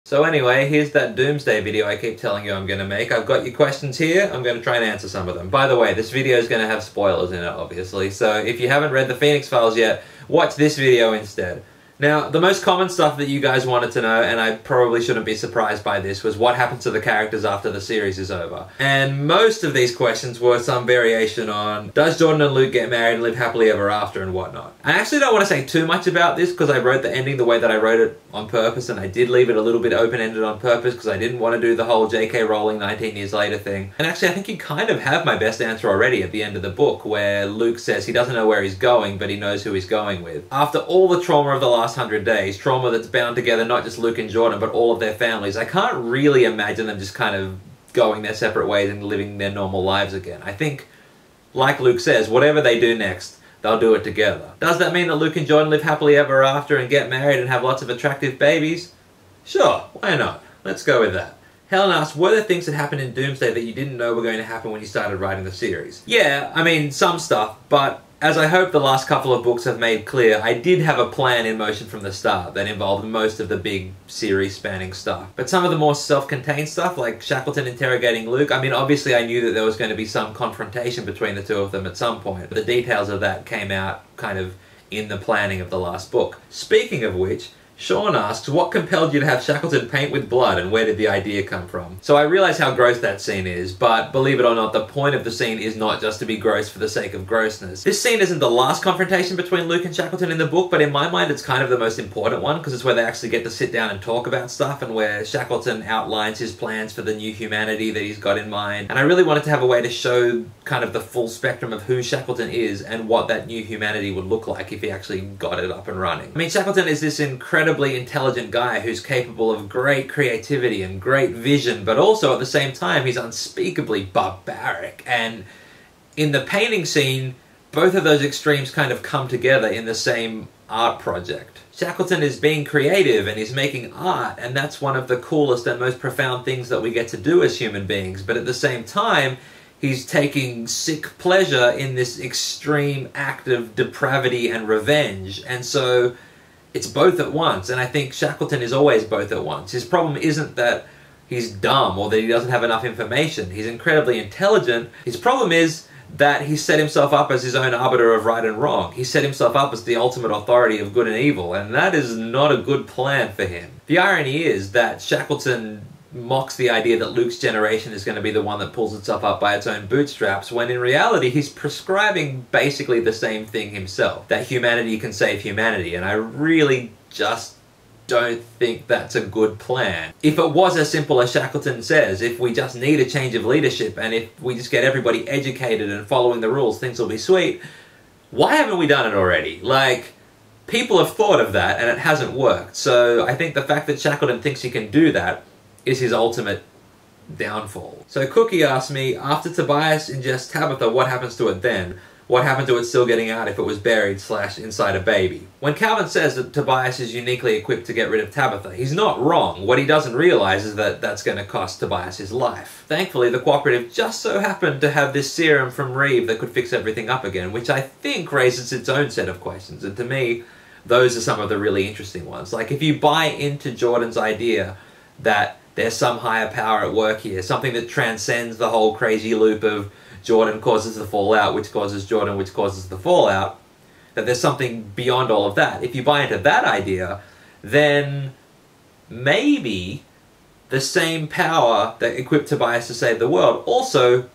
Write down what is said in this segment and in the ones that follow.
So anyway, here's that Doomsday video I keep telling you I'm going to make. I've got your questions here. I'm going to try and answer some of them. By the way, this video is going to have spoilers in it, obviously. So if you haven't read the Phoenix Files yet, watch this video instead. Now, the most common stuff that you guys wanted to know, and I probably shouldn't be surprised by this, was what happens to the characters after the series is over. And most of these questions were some variation on, does Jordan and Luke get married and live happily ever after and whatnot? I actually don't want to say too much about this because I wrote the ending the way that I wrote it on purpose, and I did leave it a little bit open-ended on purpose because I didn't want to do the whole J.K. Rowling 19 years later thing. And actually, I think you kind of have my best answer already at the end of the book, where Luke says he doesn't know where he's going, but he knows who he's going with. After all the trauma of the last 100 days, trauma that's bound together not just Luke and Jordan, but all of their families, I can't really imagine them just kind of going their separate ways and living their normal lives again. I think, like Luke says, whatever they do next, they'll do it together. Does that mean that Luke and Jordan live happily ever after and get married and have lots of attractive babies? Sure, why not? Let's go with that. Helen asks, were there things that happened in Doomsday that you didn't know were going to happen when you started writing the series? Yeah, I mean, some stuff, but as I hope the last couple of books have made clear, I did have a plan in motion from the start that involved most of the big series-spanning stuff. But some of the more self-contained stuff, like Shackleton interrogating Luke, I mean, obviously I knew that there was going to be some confrontation between the two of them at some point. The details of that came out kind of in the planning of the last book. Speaking of which, Sean asks, what compelled you to have Shackleton paint with blood and where did the idea come from? So I realize how gross that scene is, but believe it or not, the point of the scene is not just to be gross for the sake of grossness. This scene isn't the last confrontation between Luke and Shackleton in the book, but in my mind it's kind of the most important one because it's where they actually get to sit down and talk about stuff and where Shackleton outlines his plans for the new humanity that he's got in mind. And I really wanted to have a way to show kind of the full spectrum of who Shackleton is and what that new humanity would look like if he actually got it up and running. I mean, Shackleton is this incredibly intelligent guy who's capable of great creativity and great vision, but also at the same time he's unspeakably barbaric. And in the painting scene, both of those extremes kind of come together in the same art project. Shackleton is being creative and he's making art, and that's one of the coolest and most profound things that we get to do as human beings, but at the same time he's taking sick pleasure in this extreme act of depravity and revenge. And so it's both at once, and I think Shackleton is always both at once. His problem isn't that he's dumb or that he doesn't have enough information. He's incredibly intelligent. His problem is that he set himself up as his own arbiter of right and wrong. He set himself up as the ultimate authority of good and evil, and that is not a good plan for him. The irony is that Shackleton mocks the idea that Luke's generation is going to be the one that pulls itself up by its own bootstraps, when in reality he's prescribing basically the same thing himself, that humanity can save humanity, and I really just don't think that's a good plan. If it was as simple as Shackleton says, if we just need a change of leadership and if we just get everybody educated and following the rules, things will be sweet, why haven't we done it already? Like, people have thought of that and it hasn't worked. So I think the fact that Shackleton thinks he can do that is his ultimate downfall. So Cookie asked me, after Tobias ingests Tabitha, what happens to it then? What happened to it still getting out if it was buried / inside a baby? When Calvin says that Tobias is uniquely equipped to get rid of Tabitha, he's not wrong. What he doesn't realize is that that's going to cost Tobias his life. Thankfully, the Cooperative just so happened to have this serum from Reeve that could fix everything up again, which I think raises its own set of questions, and to me, those are some of the really interesting ones. Like, if you buy into Jordan's idea that there's some higher power at work here, something that transcends the whole crazy loop of Jordan causes the fallout, which causes Jordan, which causes the fallout, that there's something beyond all of that. If you buy into that idea, then maybe the same power that equipped Tobias to save the world also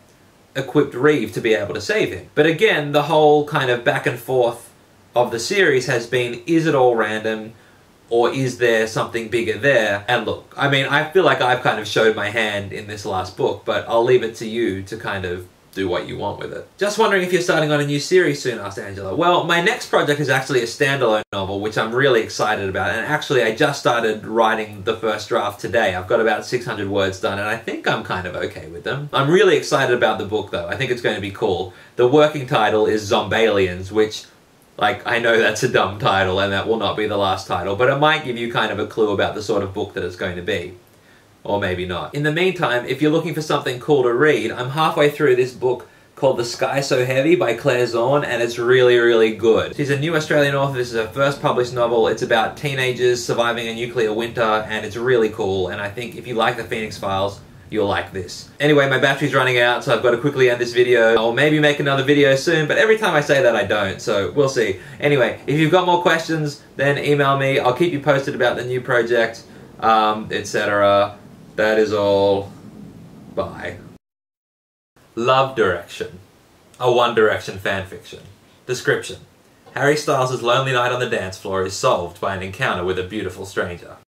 equipped Reeve to be able to save him. But again, the whole kind of back and forth of the series has been, is it all random? Or is there something bigger there? And look, I mean, I feel like I've kind of showed my hand in this last book, but I'll leave it to you to kind of do what you want with it. Just wondering if you're starting on a new series soon, asked Angela. Well, my next project is actually a standalone novel, which I'm really excited about. And actually, I just started writing the first draft today. I've got about 600 words done, and I think I'm kind of okay with them. I'm really excited about the book, though. I think it's going to be cool. The working title is Zombalians, which, like, I know that's a dumb title and that will not be the last title, but it might give you kind of a clue about the sort of book that it's going to be. Or maybe not. In the meantime, if you're looking for something cool to read, I'm halfway through this book called called The Sky So Heavy by Claire Zorn, and it's really, really good. She's a new Australian author. This is her first published novel. It's about teenagers surviving a nuclear winter, and it's really cool, and I think if you like the Phoenix Files, you'll like this. Anyway, my battery's running out, so I've got to quickly end this video. I'll maybe make another video soon, but every time I say that I don't, so we'll see. Anyway, if you've got more questions, then email me. I'll keep you posted about the new project, etc. That is all. Bye. Love Direction. A One Direction fanfiction. Description. Harry Styles' lonely night on the dance floor is solved by an encounter with a beautiful stranger.